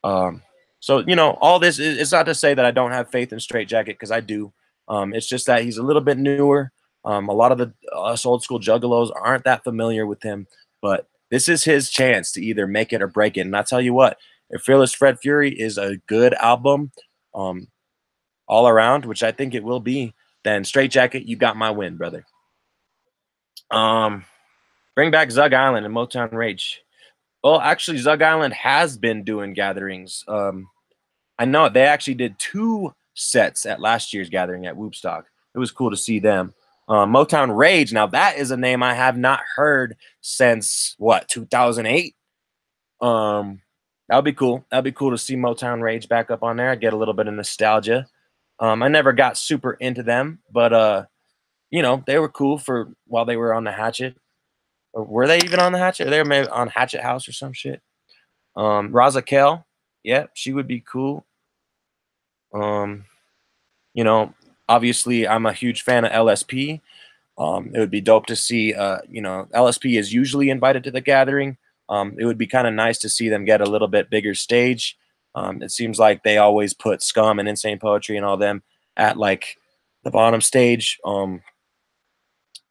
So, you know, all this it's not to say that I don't have faith in Straight Jacket, because I do. It's just that he's a little bit newer. A lot of us old school juggalos aren't that familiar with him, but this is his chance to either make it or break it. And I tell you what, if Fearless Fred Fury is a good album, all around, which I think it will be, then Straight Jacket, you got my win, brother. Bring back Zug Island and Motown Rage. Well, actually, Zug Island has been doing gatherings. I know they actually did 2 sets at last year's gathering at Whoopstock. It was cool to see them. Motown Rage, now that is a name I have not heard since, what, 2008? That would be cool. That'd be cool to see Motown Rage back up on there. I get a little bit of nostalgia. I never got super into them, but you know, they were cool for while they were on the Hatchet. Or were they even on the Hatchet? They were maybe on Hatchet House or some shit. Raza Kell, yeah, she would be cool. You know, obviously I'm a huge fan of LSP. It would be dope to see, you know, LSP is usually invited to the gathering. It would be kind of nice to see them get a little bit bigger stage. It seems like they always put Scum and Insane Poetry and all them at like the bottom stage.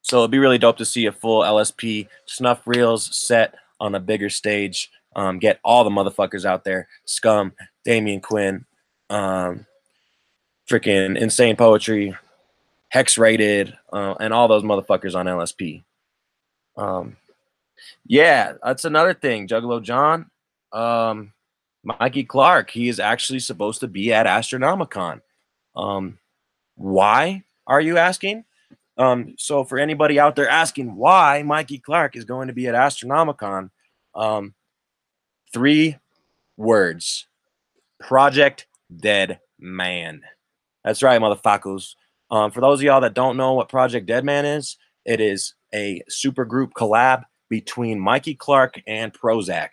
So it'd be really dope to see a full LSP Snuff Reels set on a bigger stage. Get all the motherfuckers out there. Scum, Damian Quinn, freaking Insane Poetry, Hex Rated, and all those motherfuckers on LSP. Yeah, that's another thing. Juggalo John, Mikey Clark, he is actually supposed to be at Astronomicon. Why are you asking? So for anybody out there asking why Mikey Clark is going to be at Astronomicon, 3 words: Project Dead Man. That's right, motherfuckers. For those of y'all that don't know what Project Dead Man is, it is a super group collab between Mikey Clark and Prozac.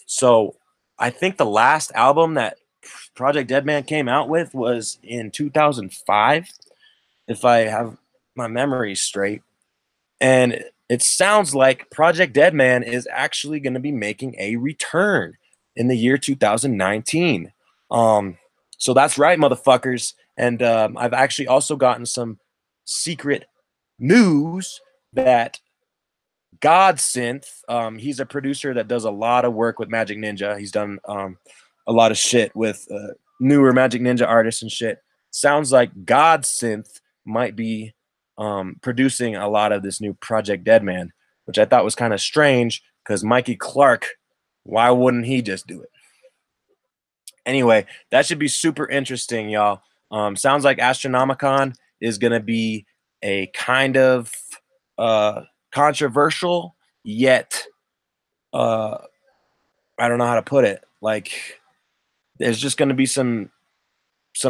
So I think the last album that Project Dead Man came out with was in 2005, if I have my memory straight. And it sounds like Project Dead Man is actually going to be making a return in the year 2019. So that's right, motherfuckers. And I've actually also gotten some secret news that God Synth, he's a producer that does a lot of work with Magic Ninja. He's done a lot of shit with newer Magic Ninja artists and shit. Sounds like God Synth might be producing a lot of this new Project Dead Man, which I thought was kind of strange because Mikey Clark, why wouldn't he just do it? Anyway, that should be super interesting, y'all. Sounds like Astronomicon is going to be a kind of controversial, yet I don't know how to put it. Like, there's just going to be some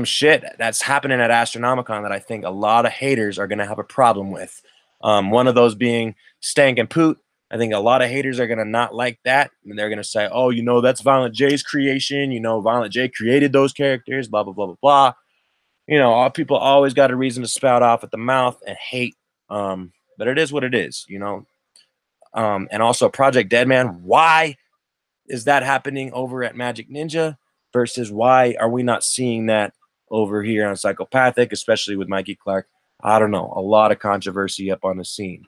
shit that's happening at Astronomicon that I think a lot of haters are going to have a problem with. One of those being Stank and Poot. I think a lot of haters are going to not like that. And they're going to say, oh, you know, that's Violent J's creation. You know, Violent J created those characters, blah, blah, blah, blah, blah. You know, all people always got a reason to spout off at the mouth and hate. But it is what it is, you know. And also Project Dead Man. Why is that happening over at Magic Ninja versus why are we not seeing that over here on Psychopathic, especially with Mikey Clark? I don't know. A lot of controversy up on the scene.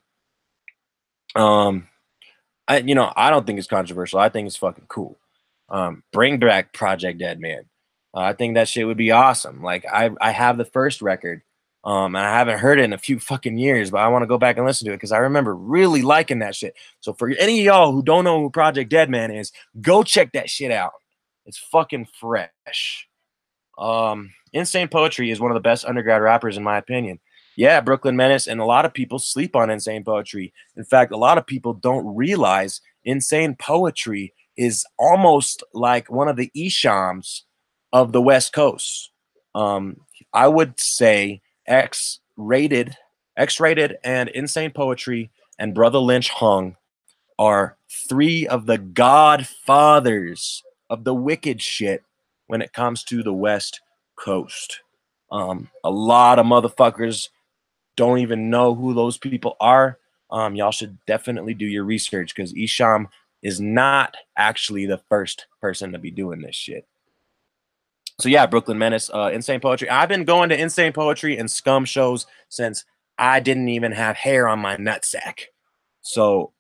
I don't think it's controversial. I think it's fucking cool. Bring back Project Dead Man. I think that shit would be awesome. Like I have the first record, and I haven't heard it in a few fucking years, but I want to go back and listen to it because I remember really liking that shit. So for any of y'all who don't know who Project Dead Man is, go check that shit out. It's fucking fresh. Insane Poetry is one of the best undergrad rappers in my opinion. Yeah, Brooklyn Menace, and a lot of people sleep on Insane Poetry. In fact, a lot of people don't realize Insane Poetry is almost like one of the Ishams of the West Coast. I would say X-Rated, and Insane Poetry and Brother Lynch Hung are 3 of the godfathers of the wicked shit when it comes to the West Coast. A lot of motherfuckers don't even know who those people are. Y'all should definitely do your research because Isham is not actually the first person to be doing this shit. So yeah, Brooklyn Menace, Insane Poetry. I've been going to Insane Poetry and Scum shows since I didn't even have hair on my nutsack. So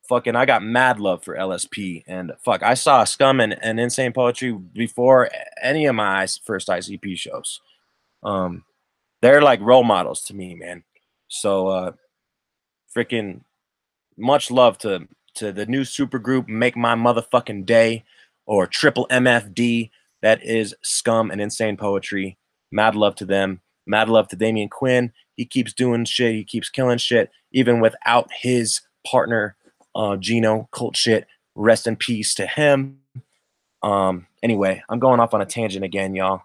fucking, I got mad love for LSP, and fuck, I saw Scum and Insane Poetry before any of my first ICP shows. They're like role models to me, man. So freaking much love to the new super group Make My Motherfucking Day, or Triple MFD. That is Scum and Insane Poetry. Mad love to them. Mad love to Damian Quinn. He keeps doing shit. He keeps killing shit, even without his partner, Gino Cult Shit. Rest in peace to him. Anyway, I'm going off on a tangent again, y'all.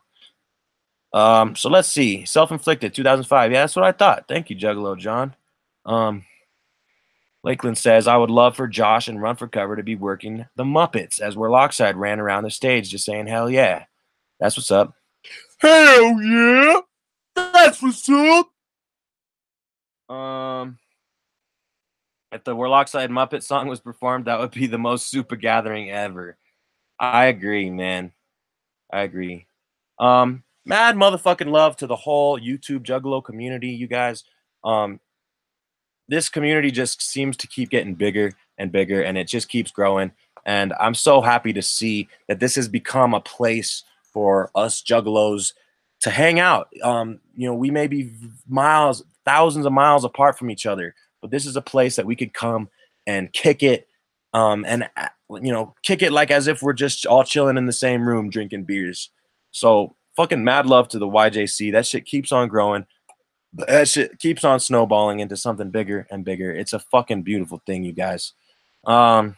So let's see. Self-inflicted, 2005. Yeah, that's what I thought. Thank you, Juggalo John. Lakeland says, I would love for Josh and Run for Cover to be working the Muppets as where Lockside ran around the stage just saying, hell yeah. That's what's up. Hell yeah. That's what's up. If the Warlockside Muppet song was performed, that would be the most super gathering ever. I agree, man. I agree. Mad motherfucking love to the whole YouTube Juggalo community, you guys. This community just seems to keep getting bigger and bigger, and it just keeps growing. And I'm so happy to see that this has become a place for us Juggalos to hang out. We may be miles, thousands of miles apart from each other, but this is a place that we could come and kick it, kick it like as if we're just all chilling in the same room drinking beers. So fucking mad love to the YJC. That shit keeps on growing. That shit keeps on snowballing into something bigger and bigger. It's a fucking beautiful thing, you guys. So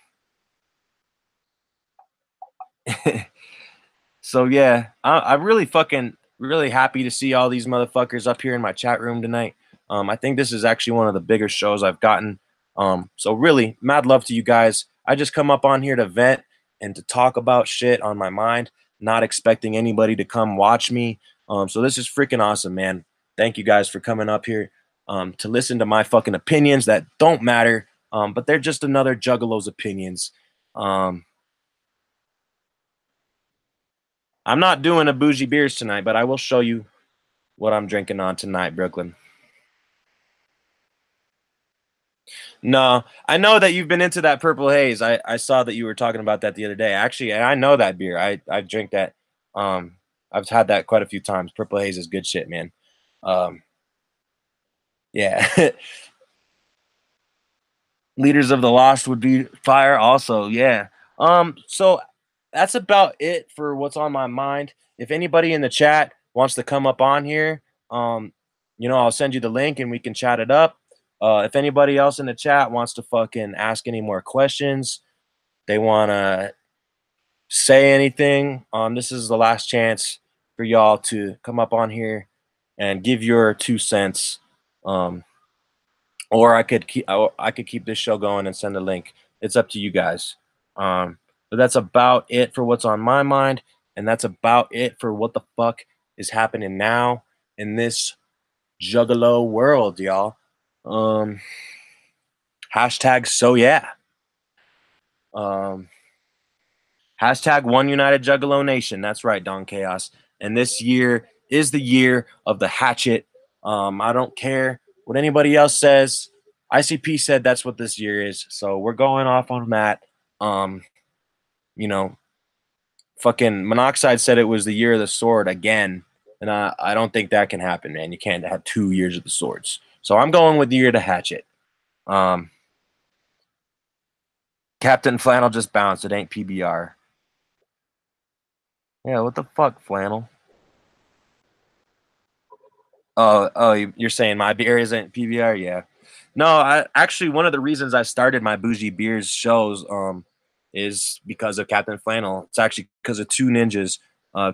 yeah, I'm really fucking really happy to see all these motherfuckers up here in my chat room tonight. I think this is actually one of the bigger shows I've gotten. So really, mad love to you guys. I just come up on here to vent and to talk about shit on my mind, not expecting anybody to come watch me. So this is freaking awesome, man. Thank you guys for coming up here to listen to my fucking opinions that don't matter, but they're just another Juggalo's opinions. I'm not doing a bougie beers tonight, but I will show you what I'm drinking on tonight, Brooklyn. No, I know that you've been into that Purple Haze. I saw that you were talking about that the other day. Actually, I know that beer. I drink that. I've had that quite a few times. Purple Haze is good shit, man. Yeah. Leaders of the Lost would be fire also. Yeah. So that's about it for what's on my mind. If anybody in the chat wants to come up on here, I'll send you the link and we can chat it up. If anybody else in the chat wants to fucking ask any more questions, they want to say anything, this is the last chance for y'all to come up on here and give your 2 cents. Or I could keep this show going and send a link. It's up to you guys. But that's about it for what's on my mind, and that's about it for what the fuck is happening now in this Juggalo world, y'all. Hashtag so yeah. Hashtag One United Juggalo Nation. That's right, Don Chaos. And this year is the year of the hatchet. I don't care what anybody else says. ICP said that's what this year is. So we're going off on that. Fucking Monoxide said it was the year of the sword again. And I don't think that can happen, man. You can't have 2 years of the swords. So I'm going with the year of the hatchet. Captain Flannel just bounced. It ain't PBR. Yeah, what the fuck, Flannel? Oh, you're saying my beer isn't PBR? Yeah. No, actually one of the reasons I started my bougie beers shows is because of Captain Flannel. It's actually because of 2 ninjas.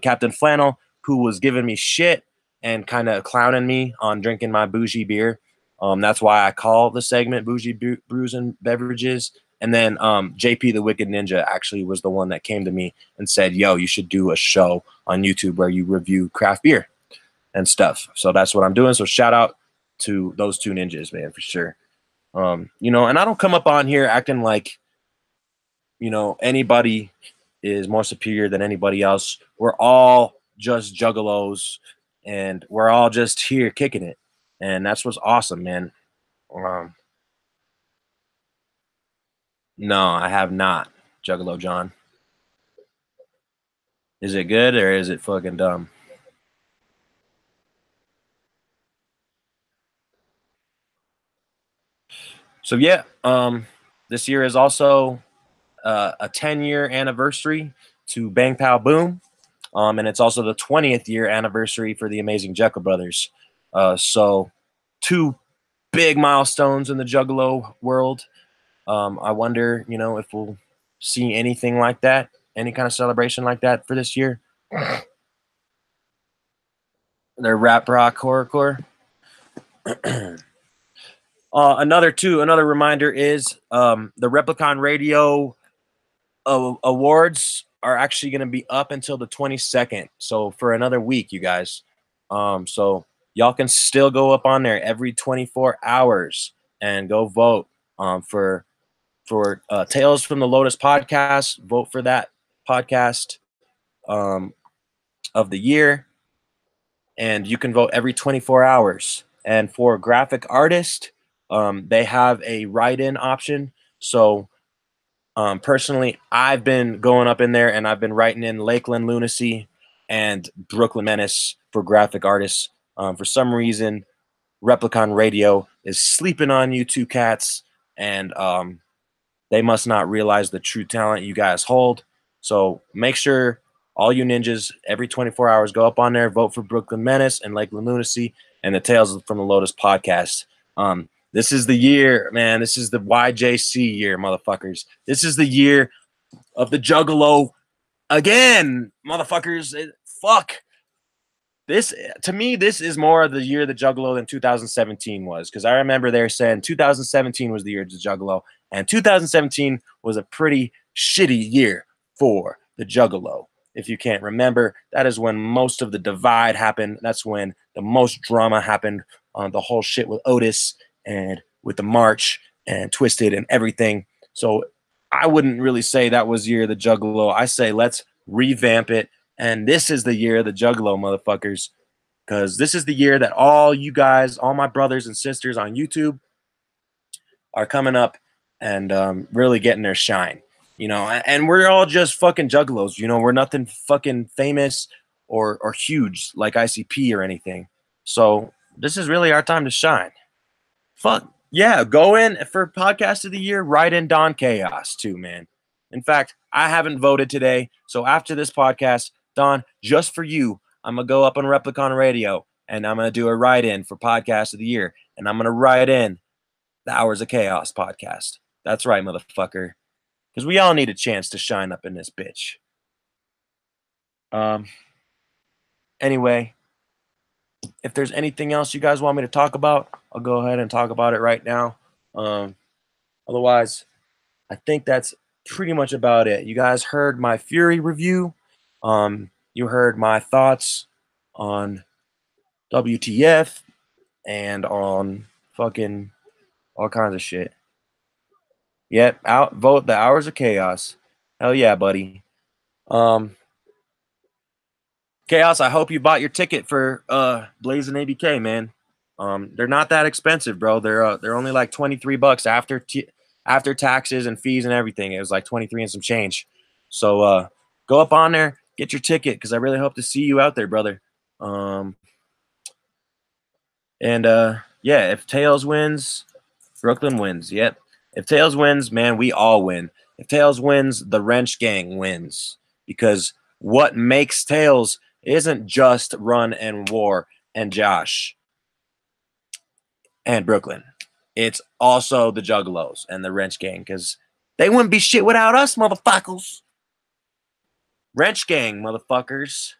Captain Flannel, who was giving me shit and kind of clowning me on drinking my bougie beer. That's why I call the segment Bougie Brews and Beverages. And then JP the Wicked Ninja actually was the one that came to me and said, yo, you should do a show on YouTube where you review craft beer and stuff. So that's what I'm doing. So shout out to those 2 ninjas, man, for sure. And I don't come up on here acting like, anybody is more superior than anybody else. We're all just juggalos and we're all just here kicking it. And that's what's awesome, man. No, I have not, Juggalo John. Is it good or is it fucking dumb? So yeah, this year is also a 10-year anniversary to Bang Pow Boom, and it's also the 20th year anniversary for the Amazing Jekyll Brothers. So 2 big milestones in the Juggalo world. I wonder, if we'll see anything like that, any kind of celebration like that for this year. Their rap rock horrorcore. Another reminder is the Replicon Radio awards are actually going to be up until the 22nd. So for another week, you guys. So y'all can still go up on there every 24 hours and go vote for Tales from the Lotus podcast. Vote for that podcast of the year. And you can vote every 24 hours. And for graphic artist, they have a write-in option. So personally, I've been going up in there and I've been writing in Lakeland Lunacy and Brooklyn Menace for graphic artists. For some reason, Replicon Radio is sleeping on you two cats, and they must not realize the true talent you guys hold. So make sure all you ninjas every 24 hours go up on there, vote for Brooklyn Menace and Lakeland Lunacy and the Tales from the Lotus podcast. This is the year, man. This is the YJC year, motherfuckers. This is the year of the Juggalo again, motherfuckers. Fuck. This, to me, this is more of the year of the Juggalo than 2017 was, because I remember they're saying 2017 was the year of the Juggalo, and 2017 was a pretty shitty year for the Juggalo. If you can't remember, that is when most of the divide happened. That's when the most drama happened on the whole shit with Otis and with the March and Twisted and everything. So I wouldn't really say that was year of the Juggalo. I say let's revamp it. And this is the year of the Juggalo, motherfuckers, because this is the year that all you guys, all my brothers and sisters on YouTube are coming up and really getting their shine, you know, and we're all just fucking Juggalos, you know, we're nothing fucking famous or huge like ICP or anything. So this is really our time to shine. Fuck yeah, go in for podcast of the year, write in Don Chaos too, man. In fact, I haven't voted today, so after this podcast, Don, just for you, I'm gonna go up on Replicon Radio and I'm gonna do a write-in for podcast of the year, and I'm gonna write in the Hours of Chaos podcast. That's right, motherfucker, because we all need a chance to shine up in this bitch. Anyway, if there's anything else you guys want me to talk about, I'll go ahead and talk about it right now. Otherwise, I think that's pretty much about it. You guys heard my Fury review. You heard my thoughts on WTF and on fucking all kinds of shit. Yep, outvote the Hours of Chaos. Hell yeah, buddy. Chaos, I hope you bought your ticket for Blazing ABK, man. They're not that expensive, bro. They're only like $23 after taxes and fees and everything. It was like 23 and some change. So go up on there, get your ticket, because I really hope to see you out there, brother. Yeah, if Tails wins, Brooklyn wins. Yep. If Tails wins, man, we all win. If Tails wins, the Wrench Gang wins. Because what makes Tails isn't just Run and War and Josh and Brooklyn. It's also the Juggalos and the Wrench Gang, because they wouldn't be shit without us, motherfuckers. Wrench Gang, motherfuckers.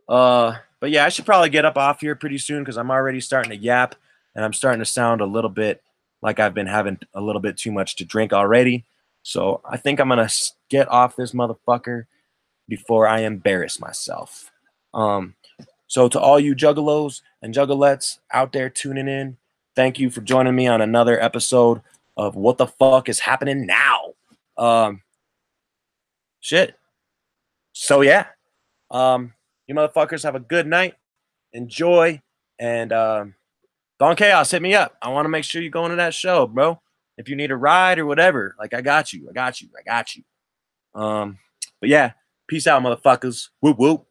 But yeah, I should probably get up off here pretty soon, because I'm already starting to yap and I'm starting to sound a little bit like I've been having a little bit too much to drink already. So I think I'm going to get off this motherfucker before I embarrass myself. So to all you Juggalos and Juggalettes out there tuning in, thank you for joining me on another episode of What the Fuck is Happening Now. Shit. So yeah. You motherfuckers have a good night. Enjoy. And Don Chaos, hit me up. I want to make sure you're going to that show, bro. If you need a ride or whatever, like I got you. But yeah, peace out, motherfuckers. Whoop whoop.